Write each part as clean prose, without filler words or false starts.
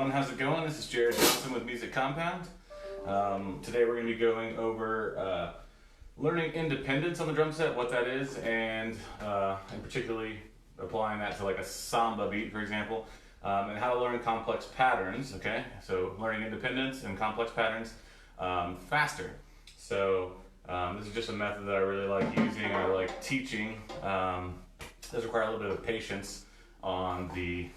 everyone, how's it going? This is Jared Johnson with Music Compound. Today we're going to be going over learning independence on the drum set, what that is, and particularly applying that to like a samba beat, for example, and how to learn complex patterns, okay? So learning independence and complex patterns faster. So this is just a method that I really like using, or like teaching. It does require a little bit of patience on the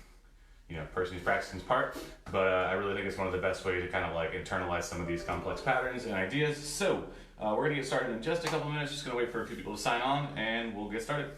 person who's practicing's part, but I really think it's one of the best ways to kind of like internalize some of these complex patterns and ideas. So we're gonna get started in just a couple minutes. Just gonna wait for a few people to sign on, and we'll get started.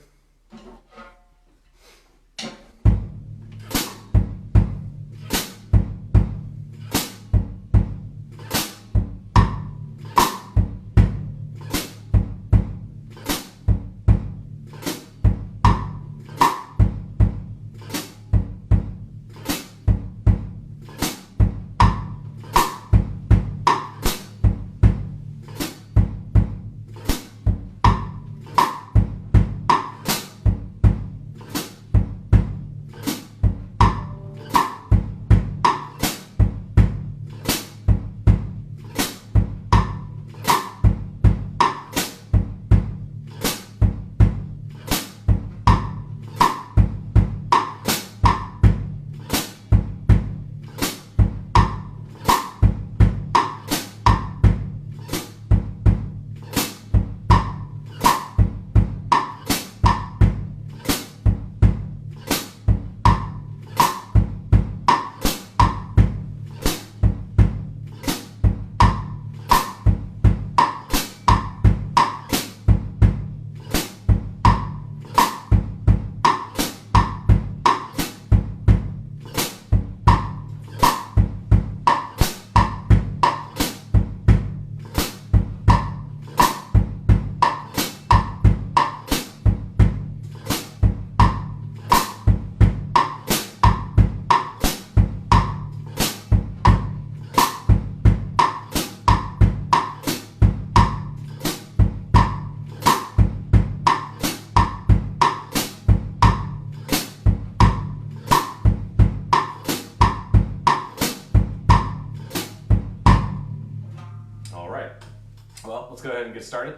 Well, let's go ahead and get started.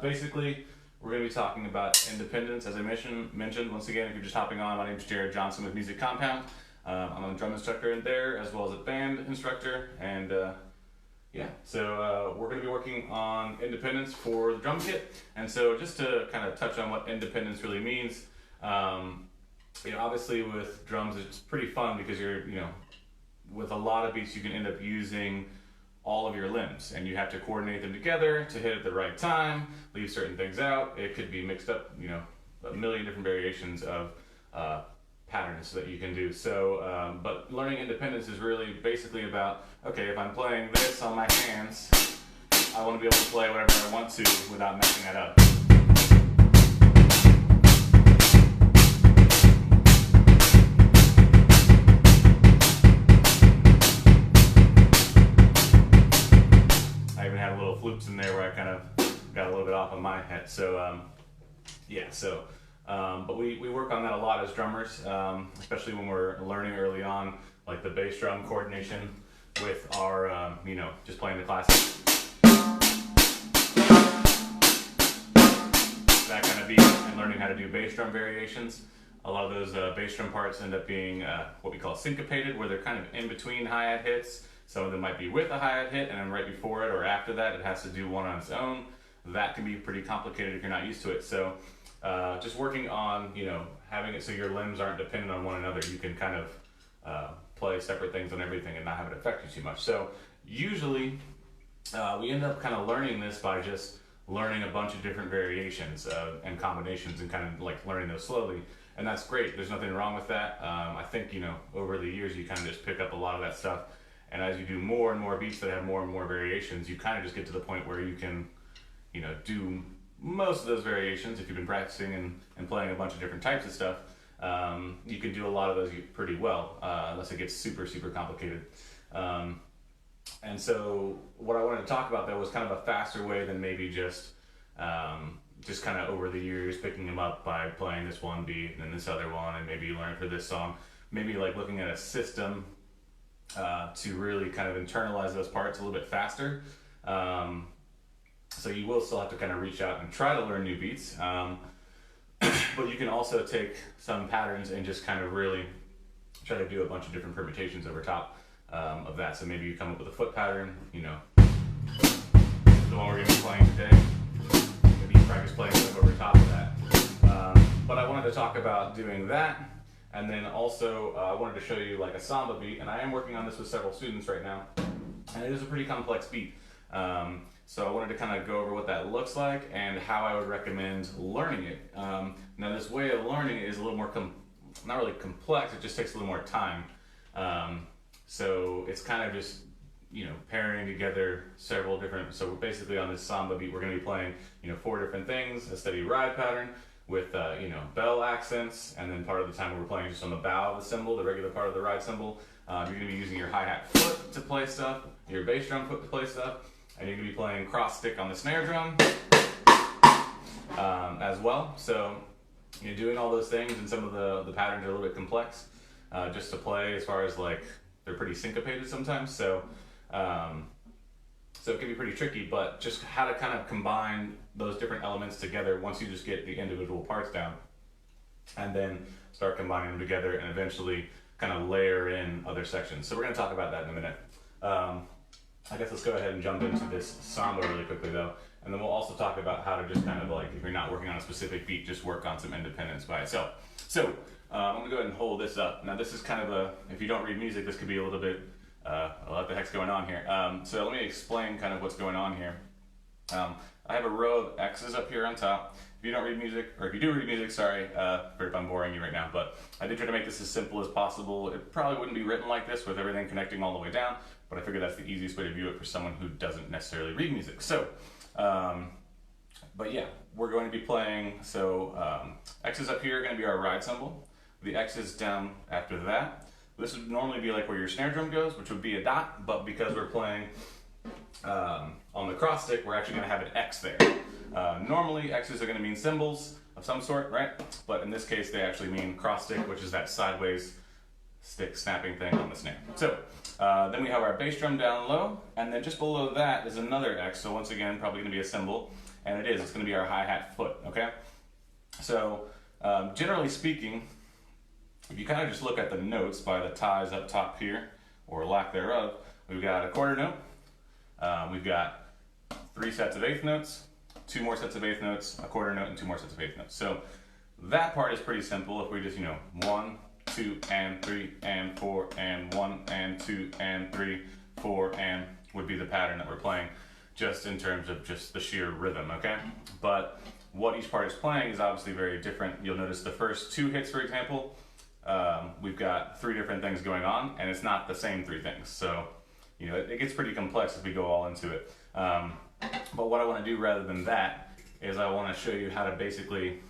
Basically, we're going to be talking about independence. As I mentioned, once again, if you're just hopping on, my name is Jared Johnson with Music Compound. I'm a drum instructor in there, as well as a band instructor, and we're going to be working on independence for the drum kit. And so just to kind of touch on what independence really means, obviously with drums it's pretty fun because with a lot of beats you can end up using all of your limbs, and you have to coordinate them together to hit at the right time, leave certain things out. It could be mixed up, a million different variations of patterns that you can do. So, but learning independence is really basically about, okay, if I'm playing this on my hands, I want to be able to play whatever I want to without messing that up. Floops in there where I kind of got a little bit off of my head. So but we work on that a lot as drummers, especially when we're learning early on, like the bass drum coordination with our just playing the classic, that kind of beat, and learning how to do bass drum variations. A lot of those bass drum parts end up being what we call syncopated, where they're kind of in between hi-hat hits. Some of them might be with a hi-hat hit, and then right before it or after that, it has to do one on its own. That can be pretty complicated if you're not used to it. So just working on, having it so your limbs aren't dependent on one another. You can kind of play separate things on everything and not have it affect you too much. So usually we end up kind of learning this by just learning a bunch of different variations and combinations, and kind of like learning those slowly. And that's great. There's nothing wrong with that. I think, over the years you kind of just pick up a lot of that stuff. And as you do more and more beats that have more and more variations, you kind of just get to the point where you can, do most of those variations. If you've been practicing and playing a bunch of different types of stuff, you can do a lot of those pretty well, unless it gets super, super complicated. And so what I wanted to talk about, though, was kind of a faster way than maybe just kind of over the years picking them up by playing this one beat and then this other one, and maybe you learn it for this song. maybe like looking at a system to really kind of internalize those parts a little bit faster. So you will still have to kind of reach out and try to learn new beats. But you can also take some patterns and just kind of really try to do a bunch of different permutations over top of that. So maybe you come up with a foot pattern, you know, the one we're going to be playing today. Maybe you practice playing stuff over top of that. But I wanted to talk about doing that. And then also I wanted to show you like a samba beat. And I am working on this with several students right now. And it is a pretty complex beat. So I wanted to kind of go over what that looks like and how I would recommend learning it. Now this way of learning is a little more, not really complex, it just takes a little more time. So it's kind of just, you know, pairing together several different, so basically on this samba beat we're going to be playing, you know, 4 different things, a steady ride pattern with, you know, bell accents, and then part of the time we're playing just on the bow of the cymbal, the regular part of the ride cymbal. You're going to be using your hi-hat foot to play stuff, your bass drum foot to play stuff, and you're going to be playing cross stick on the snare drum as well. So you're doing all those things, and some of the patterns are a little bit complex just to play, as far as like they're pretty syncopated sometimes. So so it can be pretty tricky, but just how to kind of combine those different elements together once you just get the individual parts down, and then start combining them together and eventually kind of layer in other sections. So we're going to talk about that in a minute. I guess let's go ahead and jump into this samba really quickly though, and then we'll also talk about how to just kind of like, if you're not working on a specific beat, just work on some independence by itself. So I'm going to go ahead and hold this up. Now this is kind of a, if you don't read music, this could be a little bit, what the heck's going on here? So let me explain kind of what's going on here. I have a row of X's up here on top. If you don't read music, or if you do read music, sorry if I'm boring you right now, but I did try to make this as simple as possible. It probably wouldn't be written like this with everything connecting all the way down, but I figured that's the easiest way to view it for someone who doesn't necessarily read music. So, but yeah, we're going to be playing, so X's up here are going to be our ride cymbal. The X's down after that. This would normally be like where your snare drum goes, which would be a dot, but because we're playing on the cross stick, we're actually going to have an X there. Normally, X's are going to mean cymbals of some sort, right? But in this case, they actually mean cross stick, which is that sideways stick snapping thing on the snare. So then we have our bass drum down low, and then just below that is another X. So once again, probably going to be a cymbal, and it's going to be our hi-hat foot, okay? So generally speaking, if you kind of just look at the notes by the ties up top here, or lack thereof, we've got a quarter note, we've got 3 sets of eighth notes, 2 more sets of eighth notes, a quarter note, and 2 more sets of eighth notes. So that part is pretty simple. If we just, you know, 1, 2, and 3, and 4, and 1, and 2, and 3, 4, and would be the pattern that we're playing, just in terms of just the sheer rhythm, okay? But what each part is playing is obviously very different. You'll notice the first 2 hits, for example, we've got 3 different things going on, and it's not the same 3 things. So, you know, it gets pretty complex if we go all into it. But what I want to do rather than that is I want to show you how to basically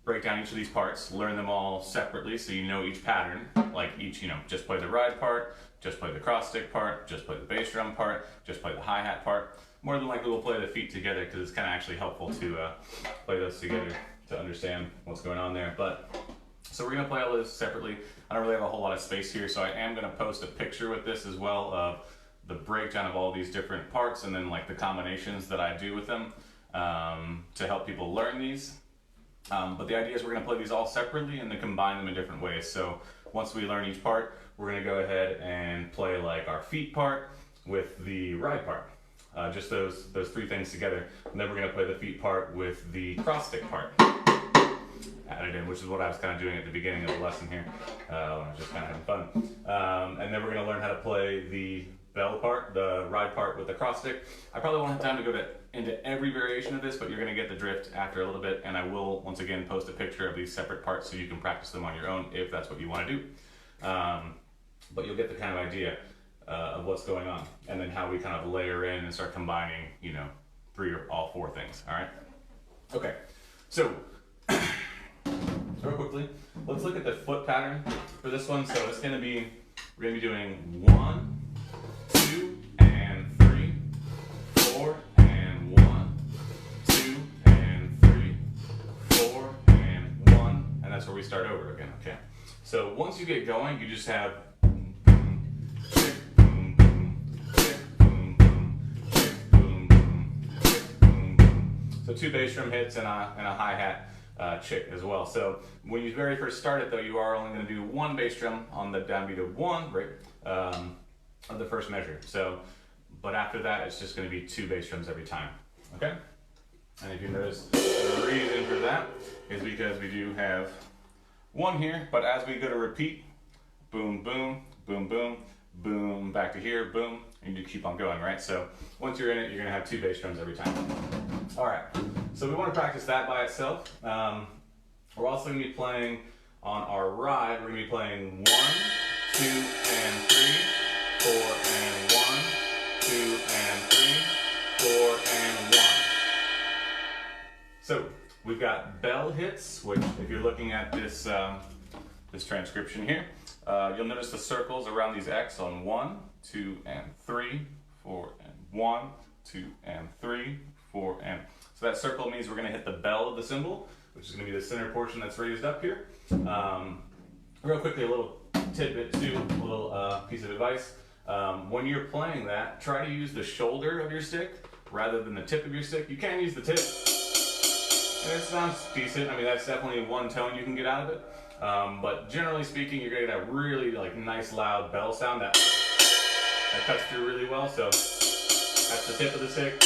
break down each of these parts, learn them all separately so you know each pattern, like each, you know, just play the ride part, just play the cross stick part, just play the bass drum part, just play the hi-hat part. More than likely we'll play the feet together because it's kind of actually helpful to play those together to understand what's going on there. But so we're going to play all those separately. I don't really have a whole lot of space here, so I am going to post a picture with this as well of the breakdown of all these different parts and then like the combinations that I do with them to help people learn these. But the idea is we're going to play these all separately and then combine them in different ways. So once we learn each part, we're going to go ahead and play like our feet part with the ride part. Just those 3 things together. And then we're going to play the feet part with the cross stick part added in, which is what I was kind of doing at the beginning of the lesson here. I was just kind of having fun. And then we're going to learn how to play the bell part, the ride part with the cross stick. I probably won't have time to go into every variation of this, but you're going to get the drift after a little bit, and I will once again post a picture of these separate parts so you can practice them on your own if that's what you want to do. But you'll get the kind of idea of what's going on, and then how we kind of layer in and start combining, you know, 3 or all 4 things. All right. Okay. So real quickly, let's look at the foot pattern for this one. So it's going to be, we're going to be doing 1, 2, and 3, 4, and 1, 2, and 3, 4, and 1, and that's where we start over again, okay? So once you get going, you just have boom, boom, tick, boom, boom, tick, boom, boom, tick, boom, boom, tick, boom, boom. So 2 bass drum hits and a hi-hat chick as well. So when you very first start it though, you are only going to do 1 bass drum on the downbeat of 1, right, of the first measure. So, but after that, it's just going to be 2 bass drums every time, okay? And if you notice, the reason for that is because we do have 1 here, but as we go to repeat, boom, boom, boom, boom, boom, back to here, boom, and you keep on going, right? So once you're in it, you're going to have 2 bass drums every time. All right, so we want to practice that by itself. We're also going to be playing on our ride. We're going to be playing 1, 2, and 3, 4, and 1, 2, and 3, 4, and 1. So we've got bell hits, which if you're looking at this this transcription here, you'll notice the circles around these X on 1, 2, and 3, 4, and 1, 2, and 3, 4, and so that circle means we're going to hit the bell of the cymbal, which is going to be the center portion that's raised up here. Real quickly, a little tidbit too, a little piece of advice. When you're playing that, try to use the shoulder of your stick rather than the tip of your stick. You can use the tip, and it sounds decent. I mean, that's definitely one tone you can get out of it. But generally speaking, you're going to get a really nice loud bell sound that cuts through really well. So that's the tip of the stick.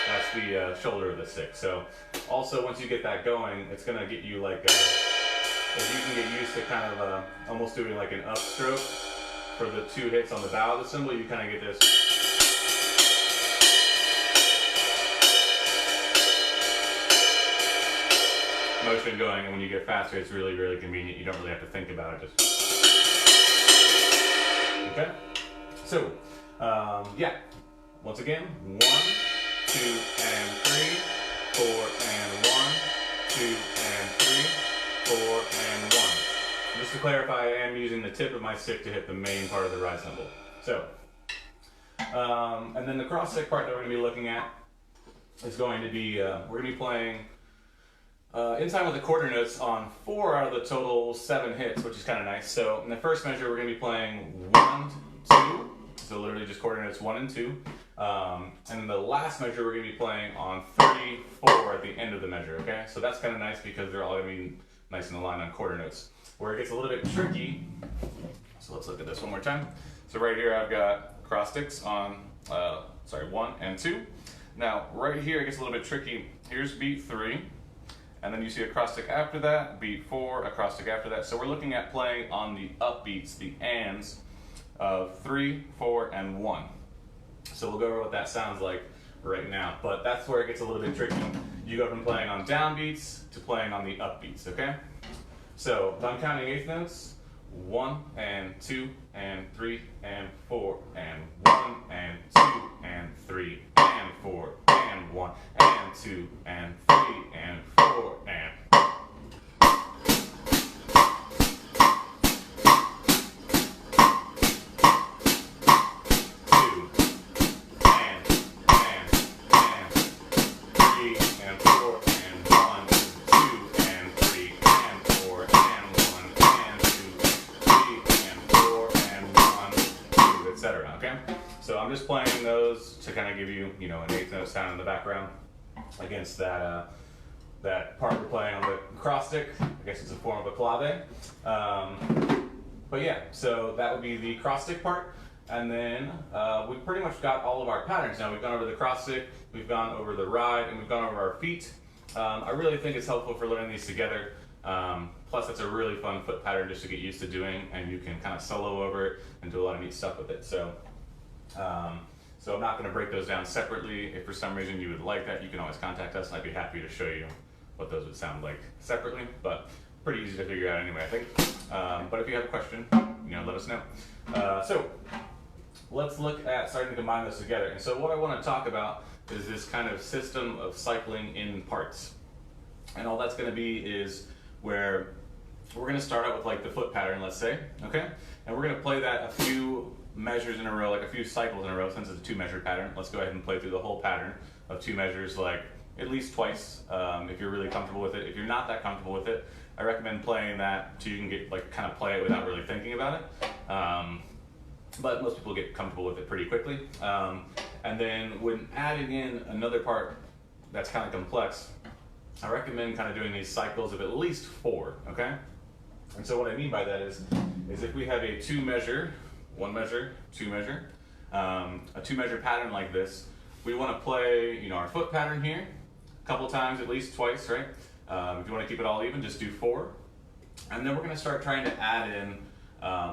That's the shoulder of the stick. So also once you get that going, it's going to get you if you can get used to kind of almost doing like an upstroke for the 2 hits on the bow of the cymbal, you kind of get this motion going, and when you get faster, it's really, really convenient. You don't really have to think about it. Okay? So, yeah. Once again, 1, 2, and 3, 4, and 1, 2, and 3, 4, and 1. Just to clarify, I am using the tip of my stick to hit the main part of the ride cymbal. So, and then the cross stick part that we're going to be looking at is going to be, we're going to be playing in time with the quarter notes on 4 out of the total 7 hits, which is kind of nice. So in the first measure, we're going to be playing 1, 2, so literally just quarter notes 1 and 2. And in the last measure, we're going to be playing on 3, 4 at the end of the measure, okay? So that's kind of nice because they're all going to be nice in a line on quarter notes. Where it gets a little bit tricky, so let's look at this one more time. So right here, I've got cross sticks on, 1 and 2. Now, right here, it gets a little bit tricky. Here's beat 3. And then you see a cross stick after that, beat 4, a cross stick after that. So we're looking at playing on the upbeats, the ands of 3, 4, and 1. So we'll go over what that sounds like right now. But that's where it gets a little bit tricky. You go from playing on downbeats to playing on the upbeats, okay? So if I'm counting eighth notes, 1 and 2 and 3 and 4 and 1 and 2 and 3 and 4 and 1 and 2 and 3 and 4 and So I'm just playing those to kind of give you, an eighth note sound in the background against that that part we're playing on the cross stick. I guess it's a form of a clave. But yeah, so that would be the cross stick part. And then we've pretty much got all of our patterns now. We've gone over the cross stick, we've gone over the ride, and we've gone over our feet. I really think it's helpful for learning these together. Plus, it's a really fun foot pattern just to get used to doing, and you can kind of solo over it and do a lot of neat stuff with it. So I'm not going to break those down separately. If for some reason you would like that, you can always contact us, and I'd be happy to show you what those would sound like separately. But pretty easy to figure out anyway, I think. But if you have a question, let us know. So let's look at starting to combine those together. And so what I want to talk about is this kind of system of cycling in parts. And all that's going to be is where we're going to start out with like the foot pattern, let's say, okay? And we're going to play that a few measures in a row, like a few cycles in a row, since it's a 2-measure pattern. Let's go ahead and play through the whole pattern of 2 measures, like at least twice if you're really comfortable with it. If you're not that comfortable with it, I recommend playing that so you can get like kind of play it without really thinking about it. But most people get comfortable with it pretty quickly. And then when adding in another part that's kind of complex, I recommend kind of doing these cycles of at least 4, okay? And so what I mean by that is if we have a 2 measure, 1 measure, 2 measure, a 2 measure pattern like this, we want to play, you know, our foot pattern here a couple times, at least twice, right? If you want to keep it all even, just do 4. And then we're going to start trying to add in,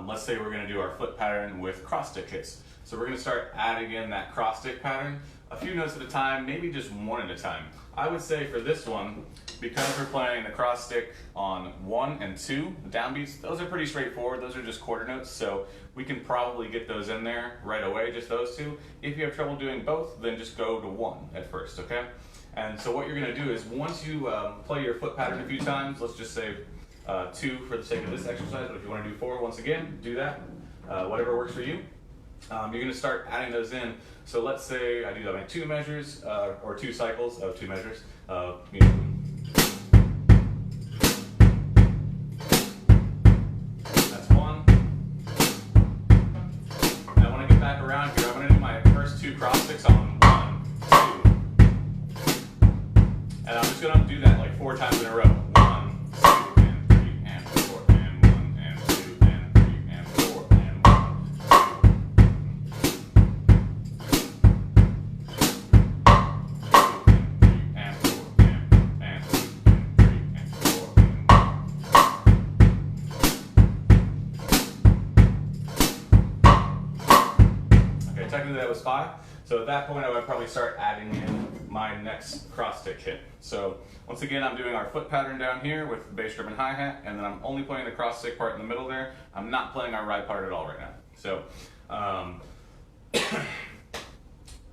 let's say we're going to do our foot pattern with cross stick hits. So we're going to start adding in that cross stick pattern a few notes at a time, maybe just 1 at a time. I would say for this one, because we're playing the cross stick on 1 and 2, the downbeats, those are pretty straightforward. Those are just quarter notes, so we can probably get those in there right away, just those 2. If you have trouble doing both, then just go to 1 at first, okay? And so what you're going to do is once you play your foot pattern a few times, let's just say 2 for the sake of this exercise, but if you want to do 4, once again, do that. Whatever works for you. You're going to start adding those in. So let's say I do my 2 measures, or 2 cycles of 2 measures. You know, that's 1. And when I get back around here, I'm going to do my first 2 cross sticks on 1, 2. And I'm just going to do that like 4 times in a row. 1, 2, and 3, and 4, and 1, and 2, and 3, and 4, and 1, 2, and 3, and 4, and 2, and 3, and 4, and 1. Okay, technically that was 5. So at that point, I would probably start adding in my next cross stick hit. So once again, I'm doing our foot pattern down here with the bass drum and hi-hat, and then I'm only playing the cross stick part in the middle there. I'm not playing our ride part at all right now. So,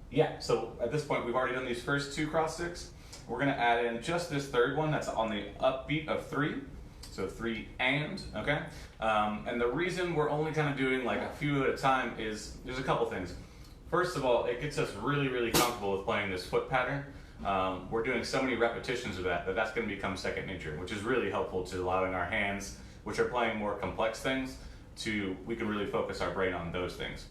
yeah, so at this point, we've already done these first 2 cross sticks. We're gonna add in just this 3rd one that's on the upbeat of 3. So 3 and, okay? And the reason we're only kind of doing like a few at a time is there's a couple things. First of all, it gets us really, really comfortable with playing this foot pattern. We're doing so many repetitions of that's going to become second nature, which is really helpful to allowing our hands, which are playing more complex things, we can really focus our brain on those things.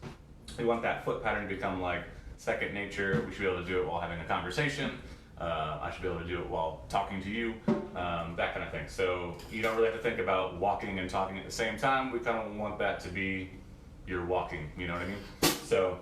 We want that foot pattern to become like second nature. We should be able to do it while having a conversation. I should be able to do it while talking to you, that kind of thing. So you don't really have to think about walking and talking at the same time. We kind of want that to be your walking, you know what I mean? So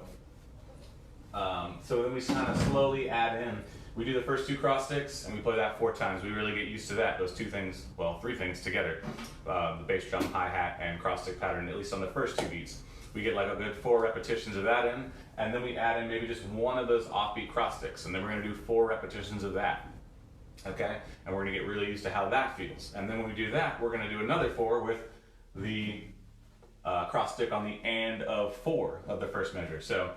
then we kind of slowly add in. We do the first 2 cross sticks and we play that 4 times. We really get used to that, those 2 things, well, 3 things together. The bass drum, hi-hat, and cross stick pattern, at least on the first 2 beats. We get like a good 4 repetitions of that in, and then we add in maybe just 1 of those offbeat cross sticks, and then we're gonna do 4 repetitions of that. Okay, and we're gonna get really used to how that feels. And then when we do that, we're gonna do another 4 with the cross stick on the and of 4 of the first measure. So,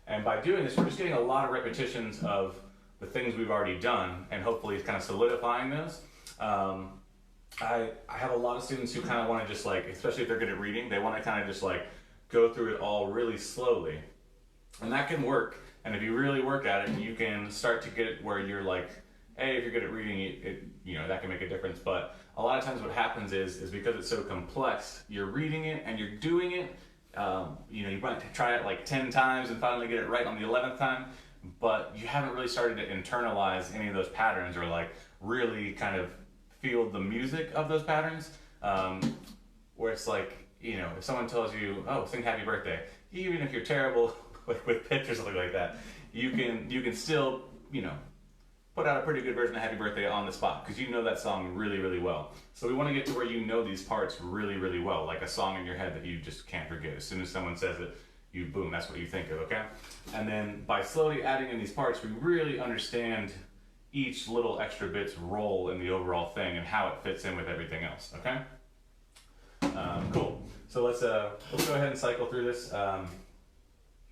and by doing this, we're just getting a lot of repetitions of the things we've already done, and hopefully it's kind of solidifying those. I have a lot of students who kind of want to just like, especially if they're good at reading, they want to kind of just like go through it all really slowly. And that can work. And if you really work at it, you can start to get it where you're like, hey, if you're good at reading it, you know, that can make a difference. But a lot of times what happens is because it's so complex, you're reading it and you're doing it. You know, you might try it like 10 times and finally get it right on the 11th time, but you haven't really started to internalize any of those patterns or like really kind of feel the music of those patterns. Where it's like, you know, if someone tells you, oh, sing happy birthday, even if you're terrible with pitch or something like that, you can still, you know, put out a pretty good version of Happy Birthday on the spot because you know that song really, really well. So we want to get to where you know these parts really, really well, like a song in your head that you just can't forget. As soon as someone says it, you boom, that's what you think of, okay? And then by slowly adding in these parts, we really understand each little extra bit's role in the overall thing and how it fits in with everything else, okay? Cool. So let's go ahead and cycle through this.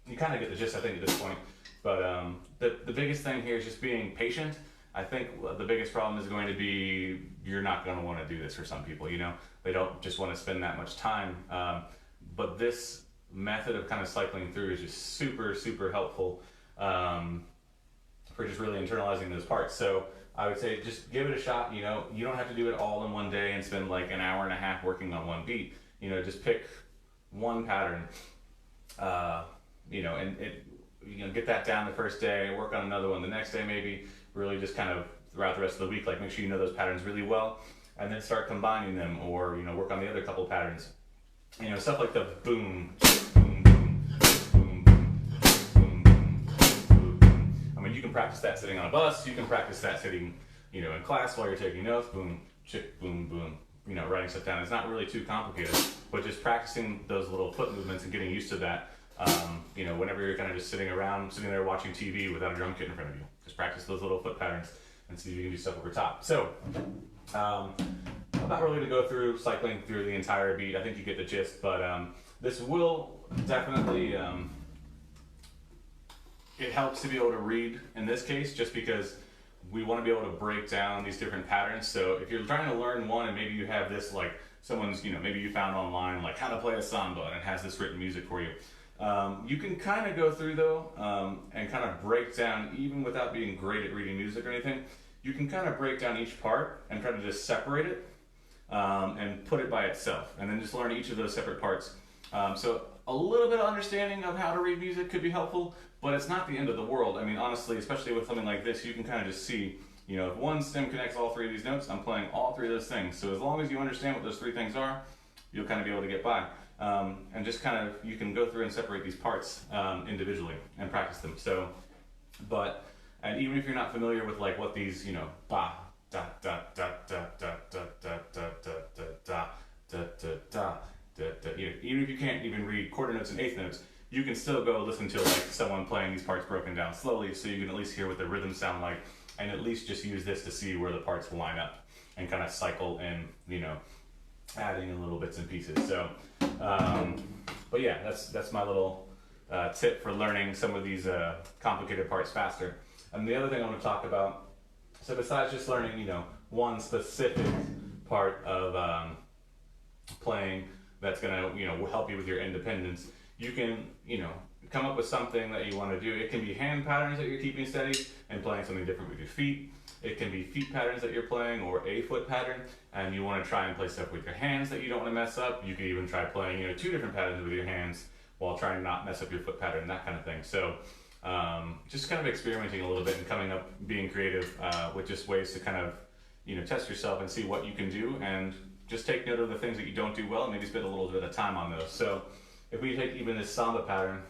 You kind of get the gist, I think, at this point. But the biggest thing here is just being patient. I think the biggest problem is going to be you're not going to want to do this for some people, you know? They don't just want to spend that much time. But this method of kind of cycling through is just super, super helpful. for just really internalizing those parts. So I would say just give it a shot. You know, you don't have to do it all in one day and spend like an hour and a half working on one beat. You know, just pick one pattern, you know, and get that down the first day, work on another one the next day maybe, really just kind of throughout the rest of the week, like make sure you know those patterns really well, and then start combining them, or, you know, work on the other couple patterns. You know, stuff like the boom, boom, boom, boom, boom, boom, boom, boom, boom. I mean, you can practice that sitting on a bus, you can practice that sitting, you know, in class while you're taking notes, boom, chick, boom, boom, you know, writing stuff down. It's not really too complicated, but just practicing those little foot movements and getting used to that. You know, whenever you're kind of just sitting there watching TV without a drum kit in front of you, just practice those little foot patterns and see if you can do stuff over top. So, I'm not really going to go through cycling through the entire beat. I think you get the gist, but this will definitely, it helps to be able to read in this case, just because we want to be able to break down these different patterns. So if you're trying to learn one and maybe you have this, like someone's, you know, maybe you found online like how to play a samba and it has this written music for you. You can kind of go through though and kind of break down, even without being great at reading music or anything, you can kind of break down each part and try to just separate it and put it by itself, and then just learn each of those separate parts. So a little bit of understanding of how to read music could be helpful, but it's not the end of the world. I mean, honestly, especially with something like this, you can kind of just see, you know, if one stem connects all three of these notes, I'm playing all three of those things. So as long as you understand what those three things are, you'll kind of be able to get by. And just kind of, you can go through and separate these parts individually and practice them. So, and even if you're not familiar with like what these, you know, ba, da, da, da, da, da, da, da, da, da, da, da, da, da, da, even if you can't even read quarter notes and eighth notes, you can still go listen to like someone playing these parts broken down slowly, so you can at least hear what the rhythms sound like, and at least just use this to see where the parts line up and kind of cycle and, you know, adding in little bits and pieces. So, but yeah, that's my little tip for learning some of these complicated parts faster. And the other thing I want to talk about, so besides just learning, you know, one specific part of playing that's going to, you know, help you with your independence, you can, you know, come up with something that you want to do. It can be hand patterns that you're keeping steady and playing something different with your feet. It can be feet patterns that you're playing, or a foot pattern, and you want to try and play stuff with your hands that you don't want to mess up. You could even try playing, you know, two different patterns with your hands while trying to not mess up your foot pattern, that kind of thing. So just kind of experimenting a little bit and coming up, being creative with just ways to kind of, you know, test yourself and see what you can do, and just take note of the things that you don't do well and maybe spend a little bit of time on those. So if we take even this samba pattern,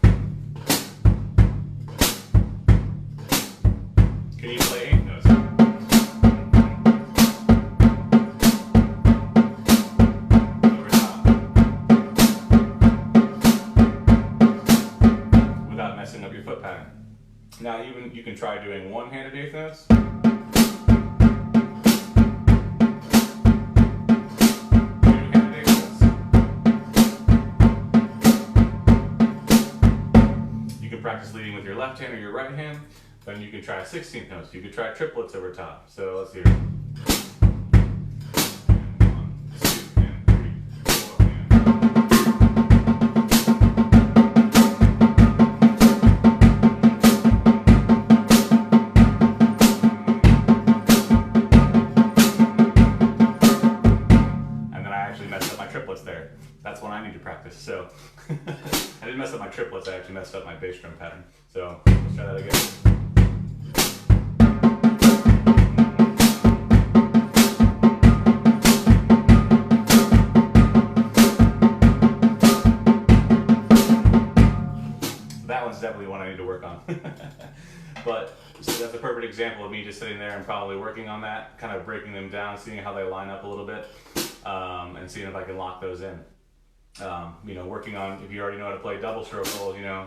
can you play eighth notes? Over top. Without messing up your foot pattern. Now even you can try doing one-handed eighth notes. Practice leading with your left hand or your right hand. Then you can try 16th notes. You could try triplets over top. So let's hear it. 1, 2, and 3, 4, and then I actually messed up my triplets there. That's when I need to practice. So I didn't mess up my triplets, I actually messed up my bass drum pattern. So let's try that again. That one's definitely one I need to work on. But so that's a perfect example of me just sitting there and probably working on that, kind of breaking them down, seeing how they line up a little bit, and seeing if I can lock those in. You know, working on, if you already know how to play double stroke rolls, you know.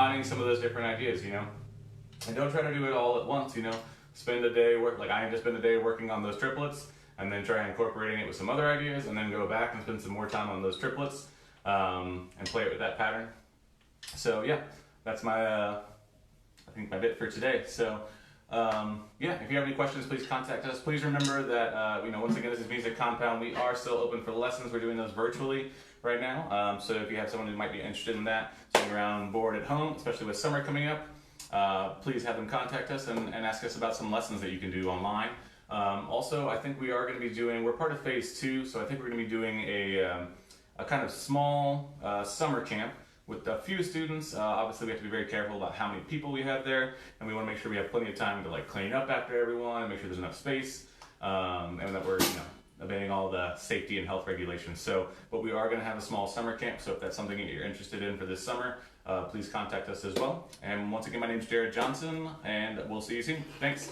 combining some of those different ideas, you know. And don't try to do it all at once, you know. Spend a day like I just spend a day working on those triplets, and then try incorporating it with some other ideas, and then go back and spend some more time on those triplets, and play it with that pattern. So yeah, that's my I think my bit for today. So yeah, if you have any questions, please contact us. Please remember that you know, once again, this is Music Compound. We are still open for lessons. We're doing those virtually right now. So if you have someone who might be interested in that, sitting around bored at home, especially with summer coming up, please have them contact us and ask us about some lessons that you can do online. Also, I think we are going to be doing, we're part of phase 2, so I think we're going to be doing a kind of small summer camp with a few students. Obviously, we have to be very careful about how many people we have there, and we want to make sure we have plenty of time to like clean up after everyone, and make sure there's enough space, and that we're, you know, obeying all the safety and health regulations. So, but we are going to have a small summer camp, so if that's something that you're interested in for this summer, please contact us as well. And once again, my name is Jared Johnson, and we'll see you soon. Thanks.